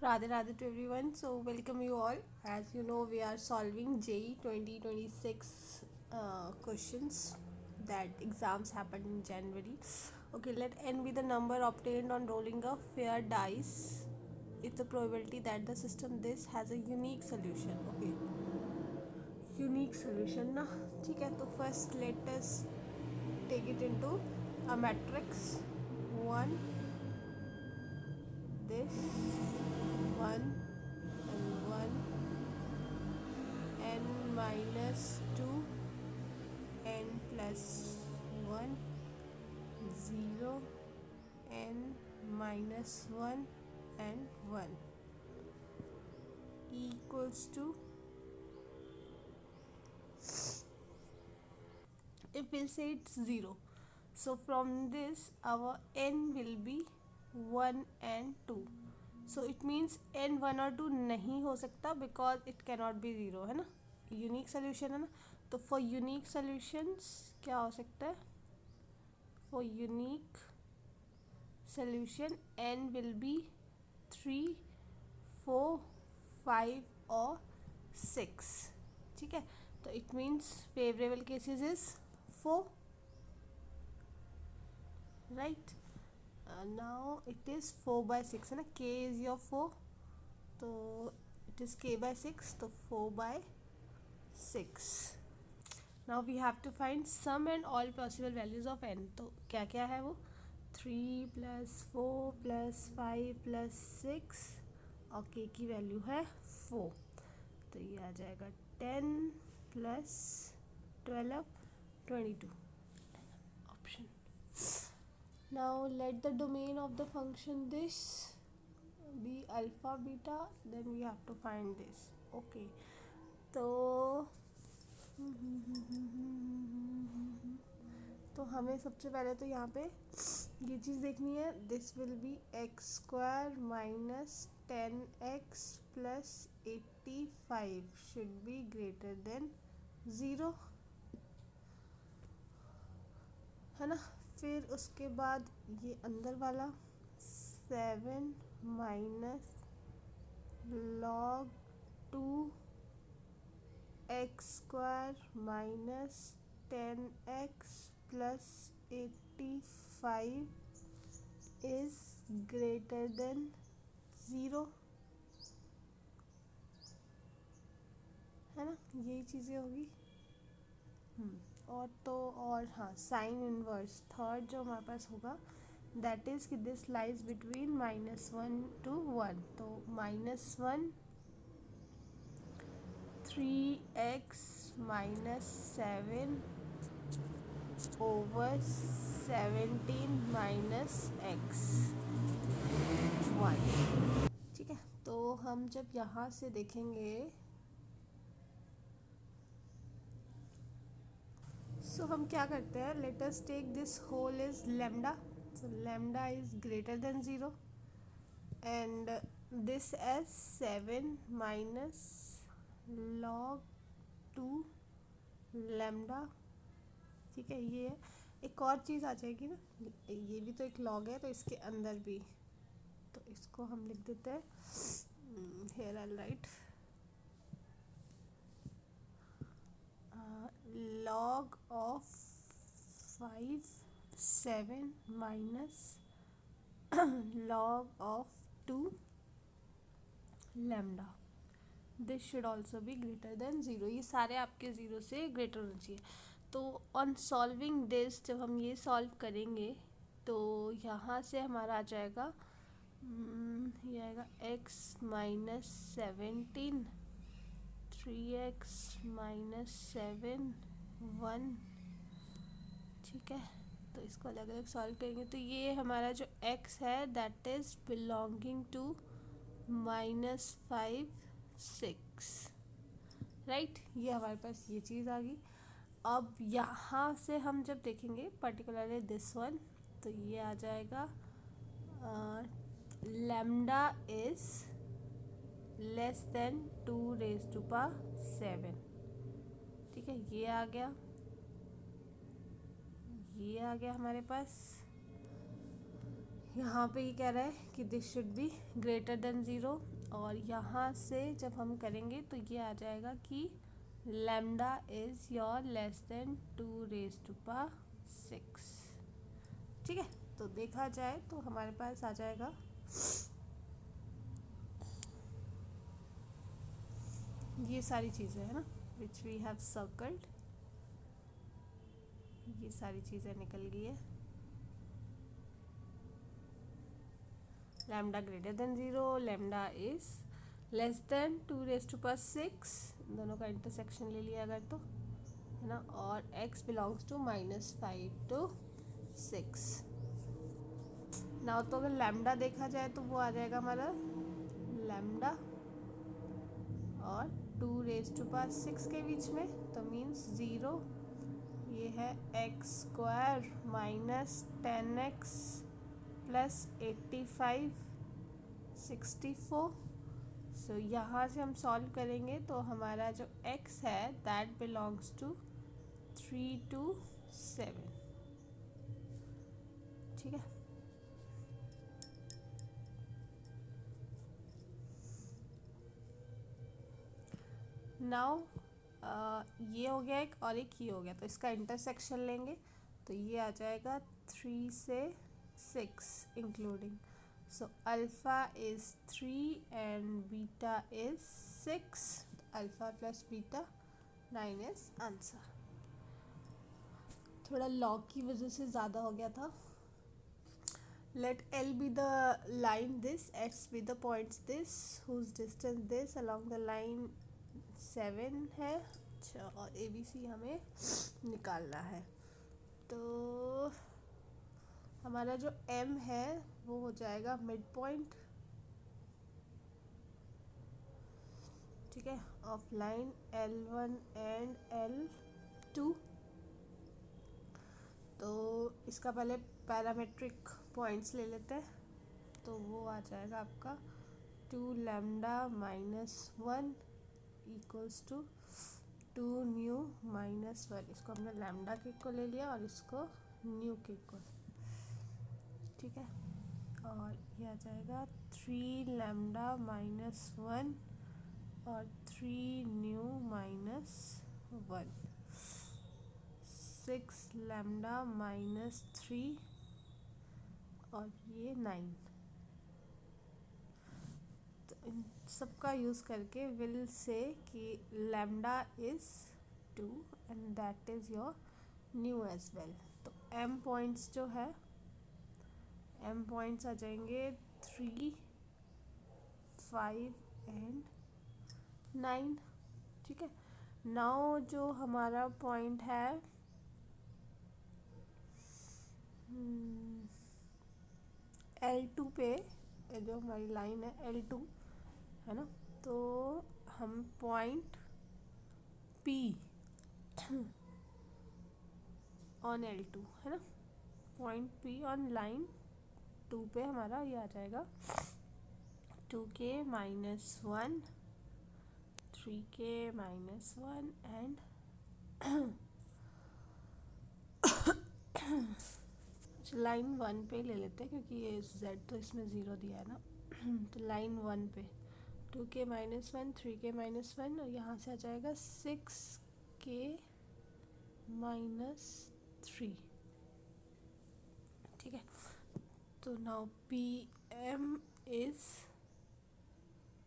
Radhe Radhe to everyone. So welcome you all. As you know, we are solving JEE 2026 questions that exams happened in January. Okay, let n be the number obtained on rolling a fair dice. It's the probability that the system this has a unique solution. Okay, unique solution ना ठीक है. तो first let us take it into a matrix. One, this, one, and one, n minus 2, n plus 1, 0, n minus 1 and 1 equals to, if we'll say it's 0, so from this our n will be 1 and 2. So it means n 1 और 2 नहीं हो सकता because it cannot be 0 है ना. Unique solution है ना. तो for unique solutions क्या हो सकता है? For unique solution n will be 3, 4, 5 और 6. ठीक है. तो it means favourable cases is 4, right. Now it is 4/6 है ना. k इज़ योर 4, तो इट इज़ k/6, तो 4/6. Now we have to find sum and all possible values of n. तो क्या क्या है वो? 3 + 4 + 5 + 6 और k की वैल्यू है 4. तो ये आ जाएगा 10 + 12, 22 option. Now let the domain of the function this be alpha beta, then we have to find this. Okay, तो तो हमें सबसे पहले तो यहाँ पे ये चीज़ देखनी है. This will be x² minus 10x plus 85 should be greater than 0 है ना. फिर उसके बाद ये अंदर वाला 7 minus log 2 x² minus 10x plus 85 is greater than 0 है ना. यही चीज़ें होगी. और तो और हाँ, साइन इनवर्स थर्ड जो हमारे पास होगा दैट इज़ कि दिस लाइज बिटवीन -1 to 1. तो -1 3x minus 7 over 17 minus x 1. ठीक है. तो हम जब यहाँ से देखेंगे, सो हम क्या करते हैं, let us take this whole is lambda. So lambda is greater than 0 and this as 7 minus log 2 lambda. ठीक है. ये एक और चीज़ आ जाएगी ना, ये भी तो एक लॉग है, तो इसके अंदर भी, तो इसको हम लिख देते हैं. Here I right log of 5 7 minus log of 2 lambda. This should also be greater than 0. ये सारे आपके 0 से ग्रेटर होना चाहिए. तो ऑन सॉल्विंग दिस, जब हम ये सॉल्व करेंगे तो यहाँ से हमारा आ जाएगा, ये आएगा x minus 17, 3x minus 7 1. ठीक है. तो इसको अलग अलग सॉल्व करेंगे तो ये हमारा जो x है that is belonging to -5 6, right. ये हमारे पास ये चीज़ आ गई. अब यहाँ से हम जब देखेंगे पर्टिकुलरली दिस वन, तो ये आ जाएगा लैम्डा इज लेस देन 2⁻⁷. ठीक है. ये आ गया, ये आ गया हमारे पास. यहाँ पे ये कह रहा है कि this should be greater than zero, और यहाँ से जब हम करेंगे तो ये आ जाएगा कि lambda is your less than 2⁻6। ठीक है, तो देखा जाए तो हमारे पास आ जाएगा ये सारी चीज़ें है ना, विच वी हैव सर्कल्ड, ये सारी चीज़ें निकल गई है। Lambda greater than zero, lambda is less than 2⁻6, दोनों का इंटरसेक्शन ले लिया अगर तो, है ना, और x बिलोंग्स टू -5 to 6। ना तो अगर लैम्डा देखा जाए तो वो आ जाएगा हमारा लैम्डा और 2⁻6 के बीच में, तो मीन्स 0। ये है x² -10x प्लस 85 64। सो यहाँ से हम सॉल्व करेंगे तो हमारा जो x है दैट बिलोंग्स टू 3 to 7। ठीक है, नाउ ये हो गया एक, और एक ये हो गया, तो इसका इंटरसेक्शन लेंगे तो ये आ जाएगा 3 से 6 including. So alpha is 3 and beta is 6, alpha plus beta 9 is answer. थोड़ा लॉग की वजह से ज़्यादा हो गया था। Let L be the line this, X be the points this, whose distance this along the line 7 है। अच्छा, और ABC हमें निकालना है, तो हमारा जो M है वो हो जाएगा मिड पॉइंट, ठीक है, of line L1 and L2। तो इसका पहले पैरामेट्रिक पॉइंट्स ले लेते हैं, तो वो आ जाएगा आपका 2λ-1 इक्वल्स टू 2μ-1। इसको हमने लैम्डा के को ले लिया और इसको न्यू के को, ठीक है, और ये आ जाएगा 3λ-1 और 3μ-1, 6λ-3 और ये 9। तो इन सब का यूज़ करके विल से कि lambda is 2 and that is your new age well. तो m पॉइंट्स जो है, m पॉइंट्स आ जाएंगे 3, 5 एंड 9। ठीक है, नाउ जो हमारा पॉइंट है L2 पे, जो हमारी लाइन है L2 है ना, तो हम पॉइंट P ऑन L2 है ना, पॉइंट P ऑन लाइन 2 पे हमारा ये आ जाएगा 2k-1, 3k-1 एंड लाइन 1 पे ले लेते हैं क्योंकि ये z तो इसमें 0 दिया है ना। तो लाइन 1 पे 2k-1, 3k-1 और यहाँ से आ जाएगा 6k-3। ठीक है, तो नाउ PM इज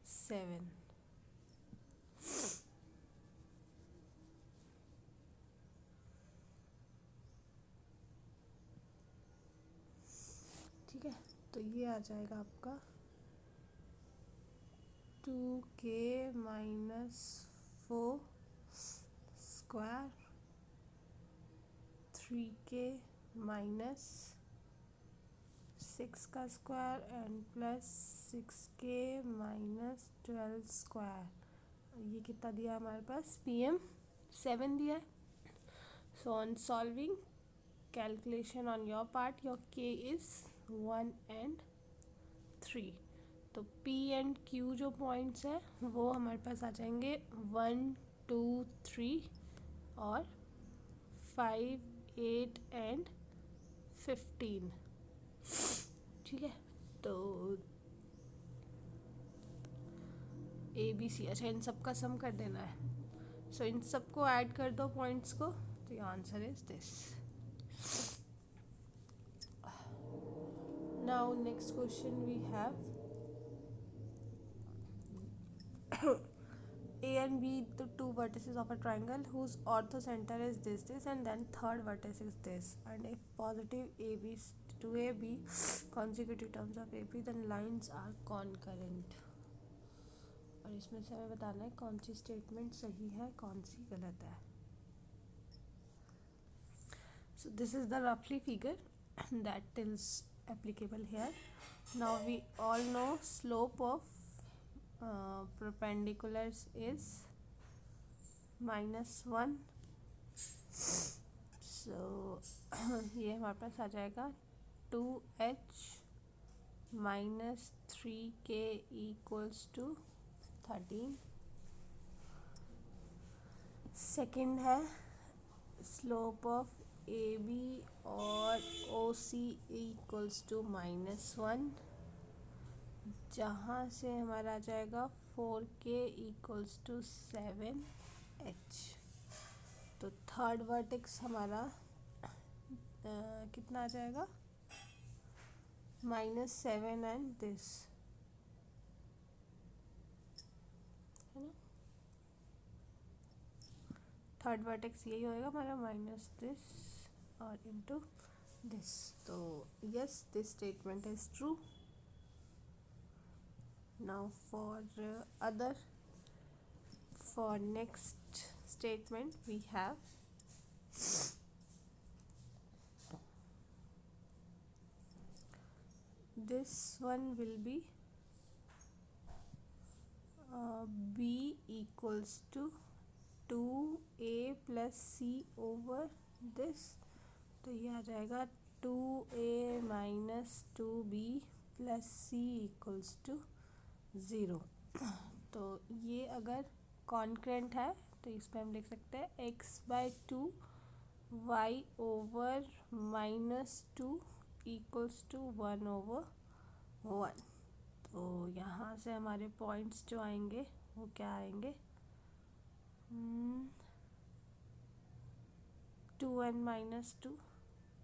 7। ठीक है, तो ये आ जाएगा आपका 2k-4 स्क्वायर, 3k-6 का square and plus 6k-12 square. ये कितना दिया हमारे पास, PM 7 दिया है। So on solving calculation on your part, your k is 1 and 3। तो P एंड Q जो पॉइंट्स हैं वो हमारे पास आ जाएंगे 1, 2, 3 और 5, 8 एंड 15। ठीक है, तो ए बी सी, अच्छा इन सब का सम कर देना है। सो इन सबको ऐड कर दो पॉइंट्स को, तो ये answer is this. Now next question we have A and B, the two vertices of a triangle whose orthocenter is this and then third vertex is this, and if positive AB to AB consecutive terms of AB then lines are concurrent। और इसमें से हमें बताना है कौन सी statement सही है कौन सी गलत है। So this is the roughly figure that is applicable here. Now we all know slope of perpendiculars is -1, so ये हमारे पास आ जाएगा 2h -3k equals to 13। Second है स्लोप ऑफ ए बी और ओ सी इक्वल्स टू -1, जहाँ से हमारा आ जाएगा 4k इक्वल्स टू 7h। तो थर्ड वर्टेक्स हमारा कितना आ जाएगा -7 एंड दिस, है ना। थर्ड वर्टेक्स यही होएगा हमारा माइनस दिस और इनटू दिस। तो yes this statement is true. Now for next statement we have this one will be b equals to 2a plus c over this, तो ये आ जाएगा 2a minus 2b plus c equals to 0। तो ये अगर concurrent है तो इस पर हम लिख सकते हैं x/2 y over -2 equals to 1/1। तो यहाँ से हमारे पॉइंट्स जो आएंगे वो क्या आएंगे 2n-2।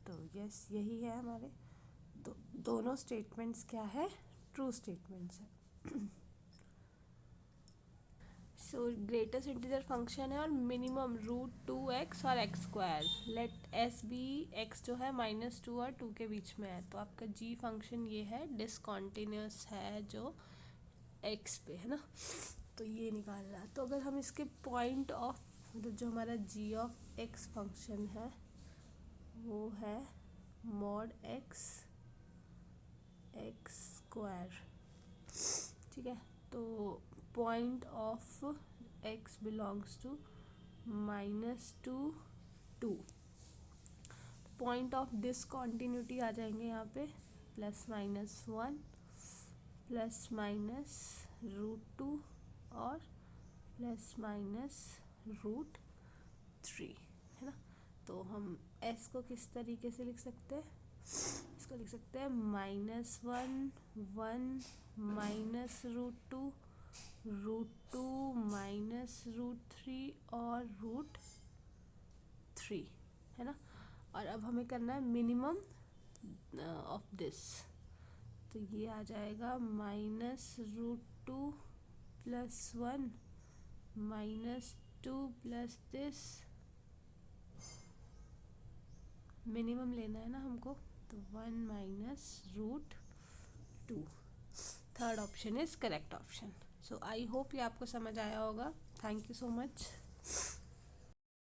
तो यस यही है हमारे, तो दोनों स्टेटमेंट्स क्या है ट्रू स्टेटमेंट्स है। सो ग्रेटेस्ट इंटीजर फंक्शन है और मिनिमम √2x और x²। Late s B x जो है -2 और 2 के बीच में है, तो आपका g फंक्शन ये है डिसकॉन्टिन्यूस है जो x पे है ना, तो ये निकालना है। तो अगर हम इसके पॉइंट ऑफ जो हमारा g ऑफ x फंक्शन है वो है mod x x², ठीक है। तो point of x belongs to -2 2, point of discontinuity आ जाएंगे यहाँ पे +-1 ±√2 और ±√3, है ना। तो हम s को किस तरीके से लिख सकते हैं, इसको लिख सकते हैं -1 1 -√2 √2 -√3 और √3, है ना। और अब हमें करना है मिनिमम ऑफ दिस, तो ये आ जाएगा -√2 + 1 -2 + दिस, मिनिमम लेना है ना हमको, तो 1 -√2। Third option is correct option. So I hope ये आपको समझ आया होगा। Thank you so much.